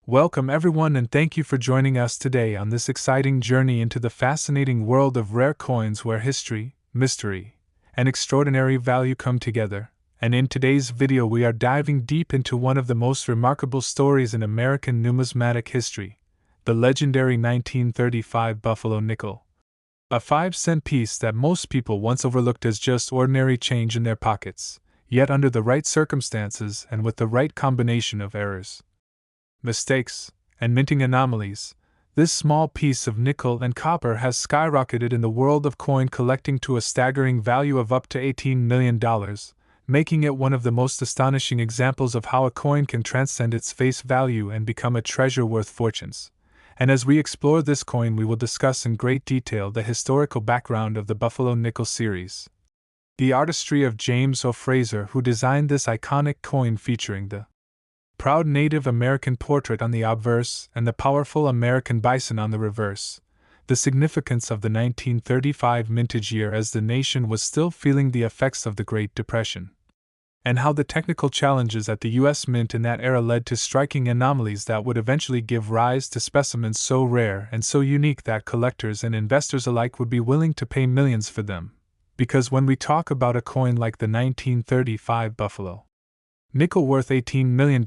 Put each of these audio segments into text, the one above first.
Welcome everyone and thank you for joining us today on this exciting journey into the fascinating world of rare coins where history, mystery, and extraordinary value come together. And in today's video we are diving deep into one of the most remarkable stories in American numismatic history, the legendary 1935 Buffalo nickel. A 5-cent piece that most people once overlooked as just ordinary change in their pockets, yet under the right circumstances and with the right combination of errors, mistakes, and minting anomalies, this small piece of nickel and copper has skyrocketed in the world of coin collecting to a staggering value of up to $18 million, making it one of the most astonishing examples of how a coin can transcend its face value and become a treasure worth fortunes. And as we explore this coin, we will discuss in great detail the historical background of the Buffalo nickel series, the artistry of James O. Fraser, who designed this iconic coin featuring the proud Native American portrait on the obverse and the powerful American bison on the reverse, the significance of the 1935 mintage year as the nation was still feeling the effects of the Great Depression, and how the technical challenges at the U.S. Mint in that era led to striking anomalies that would eventually give rise to specimens so rare and so unique that collectors and investors alike would be willing to pay millions for them. Because when we talk about a coin like the 1935 Buffalo nickel worth $18 million,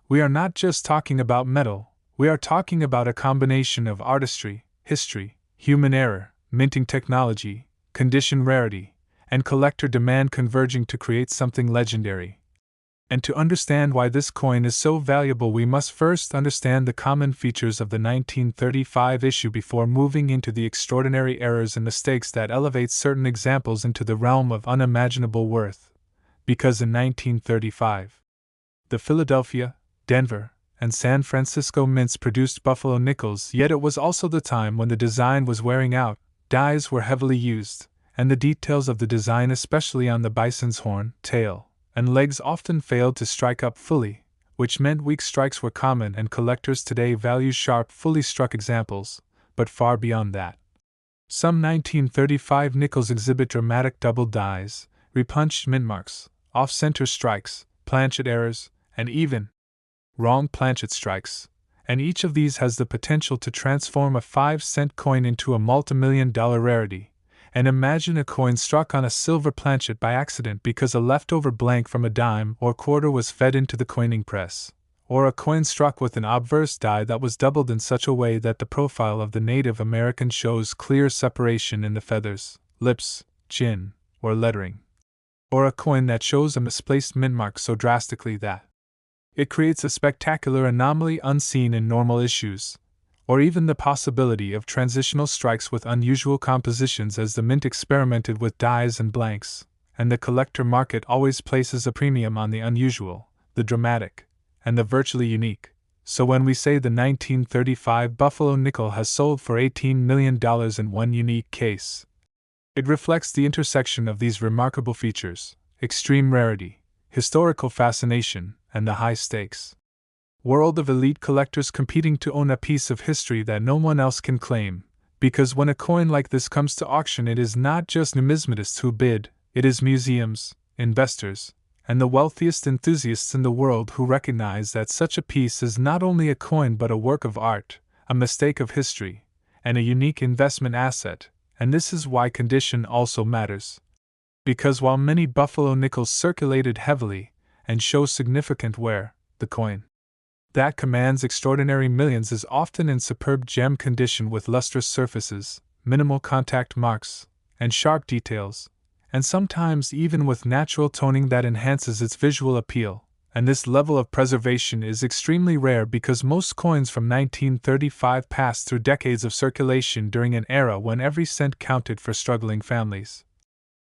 we are not just talking about metal, we are talking about a combination of artistry, history, human error, minting technology, condition rarity, and collector demand converging to create something legendary. And to understand why this coin is so valuable, we must first understand the common features of the 1935 issue before moving into the extraordinary errors and mistakes that elevate certain examples into the realm of unimaginable worth. Because in 1935, the Philadelphia, Denver, and San Francisco mints produced Buffalo nickels, yet it was also the time when the design was wearing out, dyes were heavily used, and the details of the design, especially on the bison's horn, tail, and legs, often failed to strike up fully, which meant weak strikes were common, and collectors today value sharp, fully struck examples, but far beyond that. Some 1935 nickels exhibit dramatic double dyes, repunched mint marks, off-center strikes, planchet errors, and even wrong planchet strikes, and each of these has the potential to transform a 5-cent coin into a multimillion-dollar rarity. And imagine a coin struck on a silver planchet by accident because a leftover blank from a dime or quarter was fed into the coining press, or a coin struck with an obverse die that was doubled in such a way that the profile of the Native American shows clear separation in the feathers, lips, chin, or lettering, or a coin that shows a misplaced mint mark so drastically that it creates a spectacular anomaly unseen in normal issues, or even the possibility of transitional strikes with unusual compositions as the mint experimented with dies and blanks, and the collector market always places a premium on the unusual, the dramatic, and the virtually unique. So when we say the 1935 Buffalo nickel has sold for $18 million in one unique case, it reflects the intersection of these remarkable features: extreme rarity, historical fascination, and the high stakes world of elite collectors competing to own a piece of history that no one else can claim. Because when a coin like this comes to auction, it is not just numismatists who bid, it is museums, investors, and the wealthiest enthusiasts in the world who recognize that such a piece is not only a coin but a work of art, a mistake of history, and a unique investment asset. And this is why condition also matters. Because while many Buffalo nickels circulated heavily and show significant wear, the coin that commands extraordinary millions is often in superb gem condition with lustrous surfaces, minimal contact marks, and sharp details, and sometimes even with natural toning that enhances its visual appeal. And this level of preservation is extremely rare because most coins from 1935 passed through decades of circulation during an era when every cent counted for struggling families.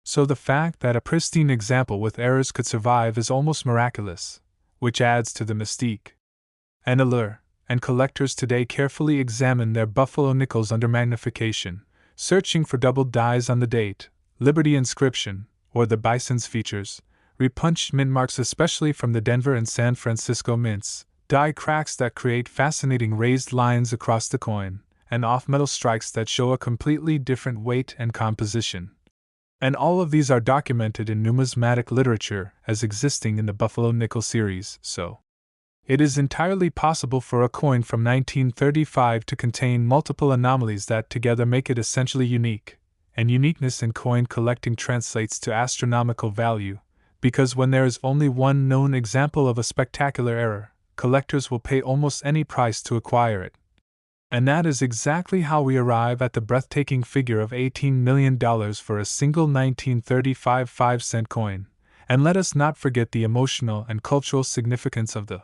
So the fact that a pristine example with errors could survive is almost miraculous, which adds to the mystique and allure. And collectors today carefully examine their Buffalo nickels under magnification, searching for doubled dies on the date, Liberty inscription, or the bison's features, repunched mint marks especially from the Denver and San Francisco mints, die cracks that create fascinating raised lines across the coin, and off-metal strikes that show a completely different weight and composition. And all of these are documented in numismatic literature as existing in the Buffalo nickel series. So, It is entirely possible for a coin from 1935 to contain multiple anomalies that together make it essentially unique, and uniqueness in coin collecting translates to astronomical value, because when there is only one known example of a spectacular error, collectors will pay almost any price to acquire it. And that is exactly how we arrive at the breathtaking figure of $18 million for a single 1935 5-cent coin, and let us not forget the emotional and cultural significance of the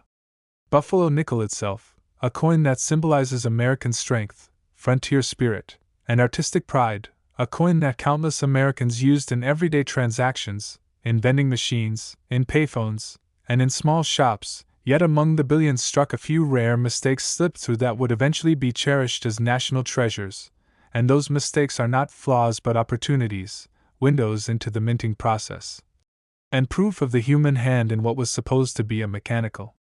Buffalo nickel itself, a coin that symbolizes American strength, frontier spirit, and artistic pride, a coin that countless Americans used in everyday transactions, in vending machines, in payphones, and in small shops. Yet among the billions struck, a few rare mistakes slipped through that would eventually be cherished as national treasures, and those mistakes are not flaws but opportunities, windows into the minting process, and proof of the human hand in what was supposed to be a mechanical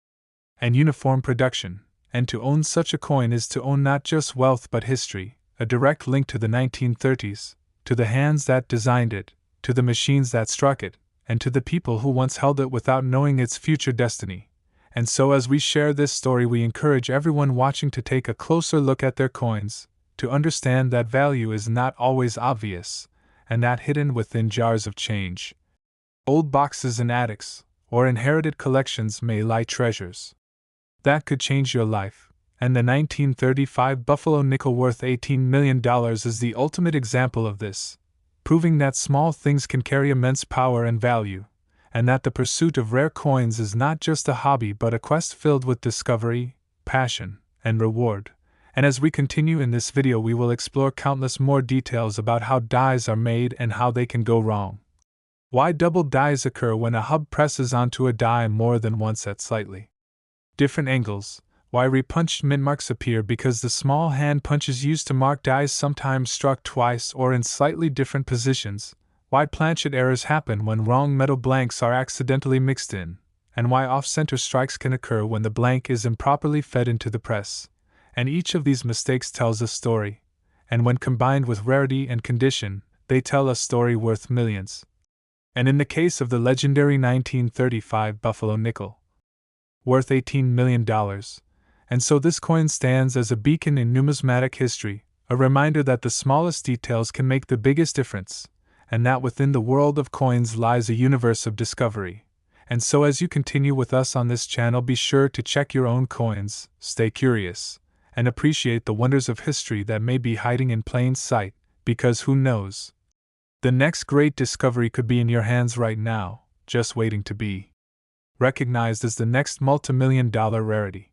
and uniform production. And to own such a coin is to own not just wealth but history, a direct link to the 1930s, to the hands that designed it, to the machines that struck it, and to the people who once held it without knowing its future destiny. And so, as we share this story, we encourage everyone watching to take a closer look at their coins, to understand that value is not always obvious, and that hidden within jars of change, old boxes in attics, or inherited collections may lie treasures that could change your life. And the 1935 Buffalo nickel worth $18 million is the ultimate example of this, proving that small things can carry immense power and value, and that the pursuit of rare coins is not just a hobby but a quest filled with discovery, passion, and reward. And as we continue in this video, we will explore countless more details about how dies are made and how they can go wrong. Why double dies occur when a hub presses onto a die more than once at slightly different angles. Why repunched mint marks appear because the small hand punches used to mark dies sometimes struck twice or in slightly different positions. Why planchet errors happen when wrong metal blanks are accidentally mixed in, and why off-center strikes can occur when the blank is improperly fed into the press. And each of these mistakes tells a story, and when combined with rarity and condition, they tell a story worth millions. And in the case of the legendary 1935 Buffalo nickel, worth $18 million, and so this coin stands as a beacon in numismatic history, a reminder that the smallest details can make the biggest difference, and that within the world of coins lies a universe of discovery. And so as you continue with us on this channel, be sure to check your own coins, stay curious, and appreciate the wonders of history that may be hiding in plain sight, because who knows? The next great discovery could be in your hands right now, just waiting to be recognized as the next multi-million-dollar rarity.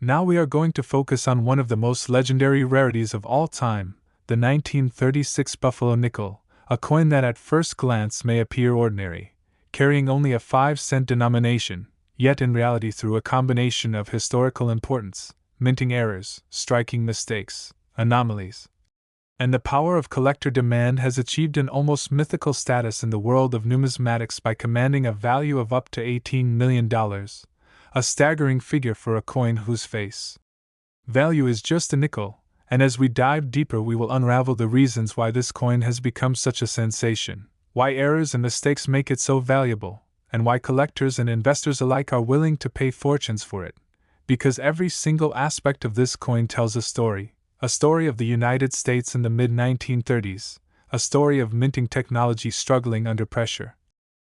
Now we are going to focus on one of the most legendary rarities of all time, the 1936 Buffalo nickel, a coin that at first glance may appear ordinary, carrying only a 5-cent denomination, yet in reality, through a combination of historical importance, minting errors, striking mistakes, anomalies, and the power of collector demand, has achieved an almost mythical status in the world of numismatics by commanding a value of up to $18 million, a staggering figure for a coin whose face value is just a nickel. And as we dive deeper, we will unravel the reasons why this coin has become such a sensation, why errors and mistakes make it so valuable, and why collectors and investors alike are willing to pay fortunes for it. Because every single aspect of this coin tells a story of the United States in the mid-1930s, a story of minting technology struggling under pressure,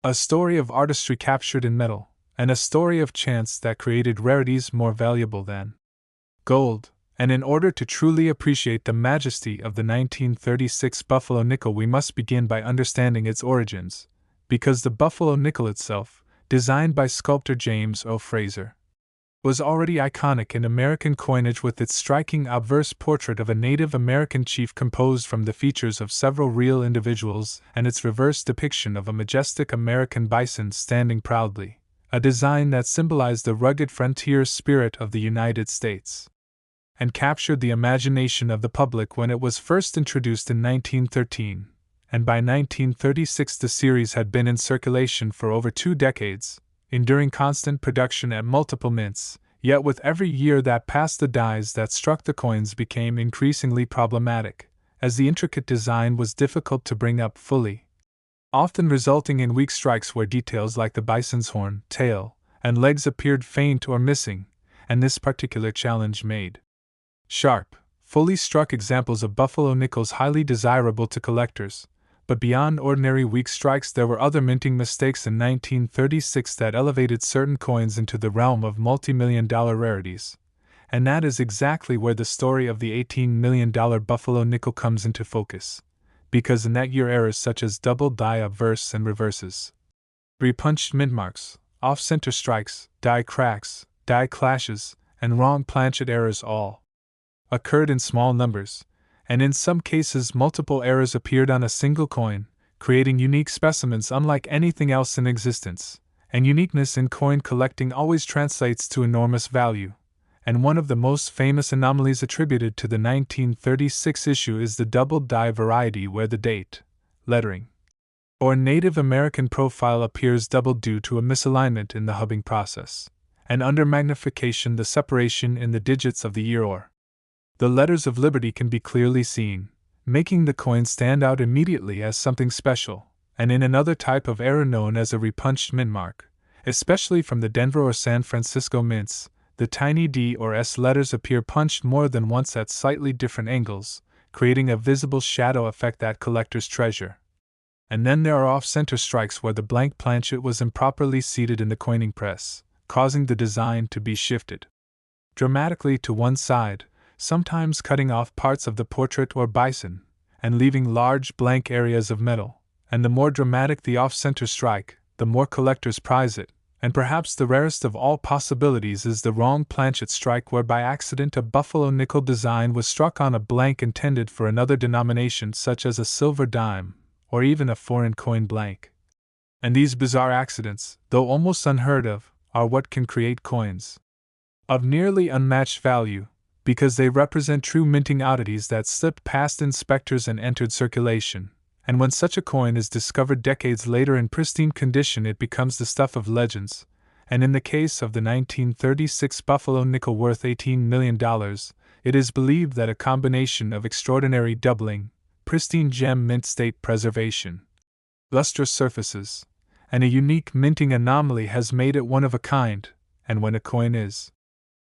a story of artistry captured in metal, and a story of chance that created rarities more valuable than gold. And in order to truly appreciate the majesty of the 1936 Buffalo nickel, we must begin by understanding its origins, because the Buffalo nickel itself, designed by sculptor James O. Fraser, was already iconic in American coinage with its striking obverse portrait of a Native American chief composed from the features of several real individuals, and its reverse depiction of a majestic American bison standing proudly, a design that symbolized the rugged frontier spirit of the United States, and captured the imagination of the public when it was first introduced in 1913, and by 1936 the series had been in circulation for over 2 decades, enduring constant production at multiple mints. Yet with every year that passed, the dies that struck the coins became increasingly problematic, as the intricate design was difficult to bring up fully, often resulting in weak strikes where details like the bison's horn, tail, and legs appeared faint or missing, and this particular challenge made sharp, fully struck examples of buffalo nickels highly desirable to collectors. But beyond ordinary weak strikes, there were other minting mistakes in 1936 that elevated certain coins into the realm of multi-million-dollar rarities. And that is exactly where the story of the $18 million buffalo nickel comes into focus. Because in that year errors such as double die obverse and reverses, repunched mint marks, off-center strikes, die cracks, die clashes, and wrong planchet errors all occurred in small numbers, and in some cases multiple errors appeared on a single coin, creating unique specimens unlike anything else in existence. And uniqueness in coin collecting always translates to enormous value. And one of the most famous anomalies attributed to the 1936 issue is the double die variety, where the date, lettering, or Native American profile appears double due to a misalignment in the hubbing process, and under magnification the separation in the digits of the year or the letters of liberty can be clearly seen, making the coin stand out immediately as something special. And in another type of error known as a repunched mint mark, especially from the Denver or San Francisco mints, the tiny D or S letters appear punched more than once at slightly different angles, creating a visible shadow effect that collectors treasure. And then there are off-center strikes where the blank planchet was improperly seated in the coining press, causing the design to be shifted dramatically to one side, sometimes cutting off parts of the portrait or bison, and leaving large blank areas of metal. And the more dramatic the off-center strike, the more collectors prize it. And perhaps the rarest of all possibilities is the wrong planchet strike, where by accident a buffalo nickel design was struck on a blank intended for another denomination, such as a silver dime, or even a foreign coin blank. And these bizarre accidents, though almost unheard of, are what can create coins of nearly unmatched value, because they represent true minting oddities that slipped past inspectors and entered circulation. And when such a coin is discovered decades later in pristine condition, it becomes the stuff of legends. And in the case of the 1936 buffalo nickel worth $18 million, it is believed that a combination of extraordinary doubling, pristine gem mint state preservation, lustrous surfaces, and a unique minting anomaly has made it one of a kind. And when a coin is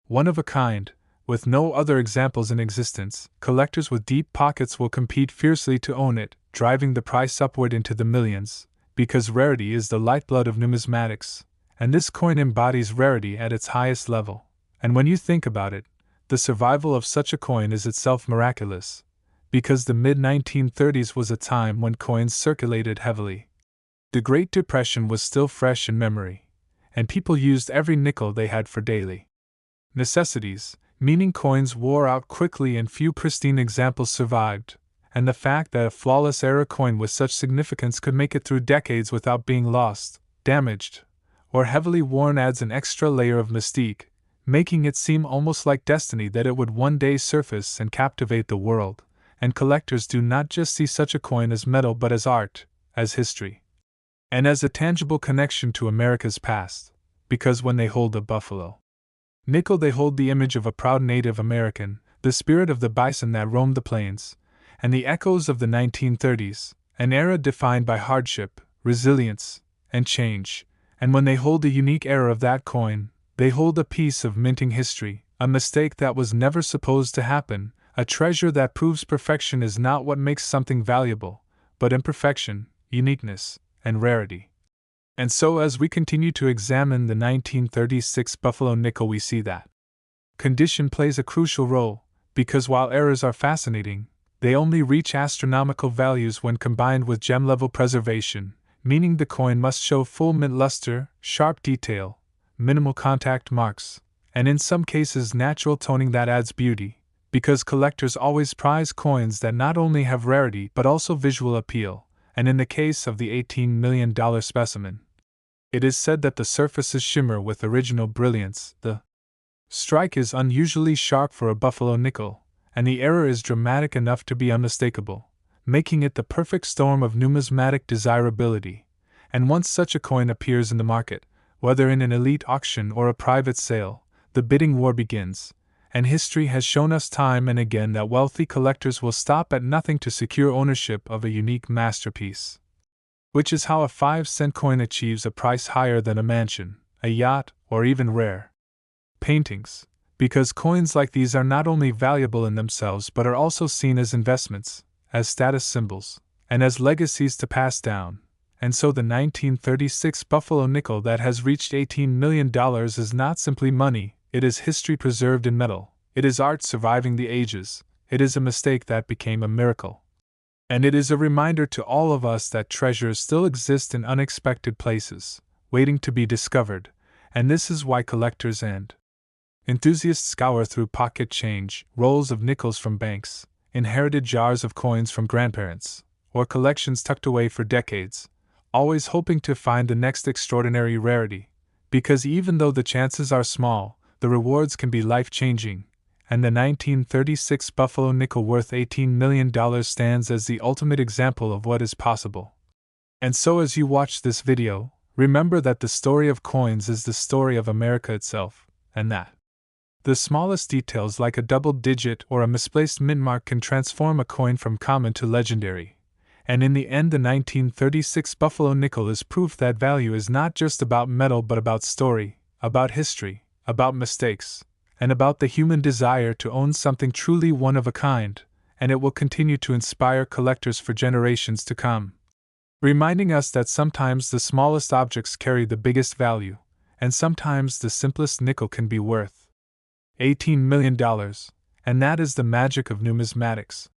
one of a kind, with no other examples in existence, collectors with deep pockets will compete fiercely to own it, driving the price upward into the millions, because rarity is the lifeblood of numismatics, and this coin embodies rarity at its highest level. And when you think about it, the survival of such a coin is itself miraculous, because the mid-1930s was a time when coins circulated heavily. The Great Depression was still fresh in memory, and people used every nickel they had for daily necessities, meaning coins wore out quickly and few pristine examples survived, and the fact that a flawless era coin with such significance could make it through decades without being lost, damaged, or heavily worn adds an extra layer of mystique, making it seem almost like destiny that it would one day surface and captivate the world. And collectors do not just see such a coin as metal but as art, as history, and as a tangible connection to America's past, because when they hold a buffalo nickel, they hold the image of a proud Native American, the spirit of the bison that roamed the plains, and the echoes of the 1930s, an era defined by hardship, resilience, and change. And when they hold a unique era of that coin, they hold a piece of minting history, a mistake that was never supposed to happen, a treasure that proves perfection is not what makes something valuable, but imperfection, uniqueness, and rarity. And so as we continue to examine the 1936 buffalo nickel, we see that condition plays a crucial role, because while errors are fascinating, they only reach astronomical values when combined with gem-level preservation, meaning the coin must show full mint luster, sharp detail, minimal contact marks, and in some cases natural toning that adds beauty, because collectors always prize coins that not only have rarity but also visual appeal. And in the case of the $18 million specimen, it is said that the surfaces shimmer with original brilliance, the strike is unusually sharp for a buffalo nickel, and the error is dramatic enough to be unmistakable, making it the perfect storm of numismatic desirability. And once such a coin appears in the market, whether in an elite auction or a private sale, the bidding war begins, and history has shown us time and again that wealthy collectors will stop at nothing to secure ownership of a unique masterpiece. Which is how a 5-cent coin achieves a price higher than a mansion, a yacht, or even rare paintings, because coins like these are not only valuable in themselves but are also seen as investments, as status symbols, and as legacies to pass down. And so the 1936 Buffalo nickel that has reached $18 million is not simply money, it is history preserved in metal, it is art surviving the ages, it is a mistake that became a miracle. And it is a reminder to all of us that treasures still exist in unexpected places, waiting to be discovered, and this is why collectors and enthusiasts scour through pocket change, rolls of nickels from banks, inherited jars of coins from grandparents, or collections tucked away for decades, always hoping to find the next extraordinary rarity, because even though the chances are small, the rewards can be life-changing, and the 1936 Buffalo nickel worth $18 million stands as the ultimate example of what is possible. And so as you watch this video, remember that the story of coins is the story of America itself, and that the smallest details like a double digit or a misplaced mint mark can transform a coin from common to legendary. And in the end, the 1936 Buffalo nickel is proof that value is not just about metal but about story, about history, about mistakes, and about the human desire to own something truly one of a kind, and it will continue to inspire collectors for generations to come. Reminding us that sometimes the smallest objects carry the biggest value, and sometimes the simplest nickel can be worth $18 million, and that is the magic of numismatics.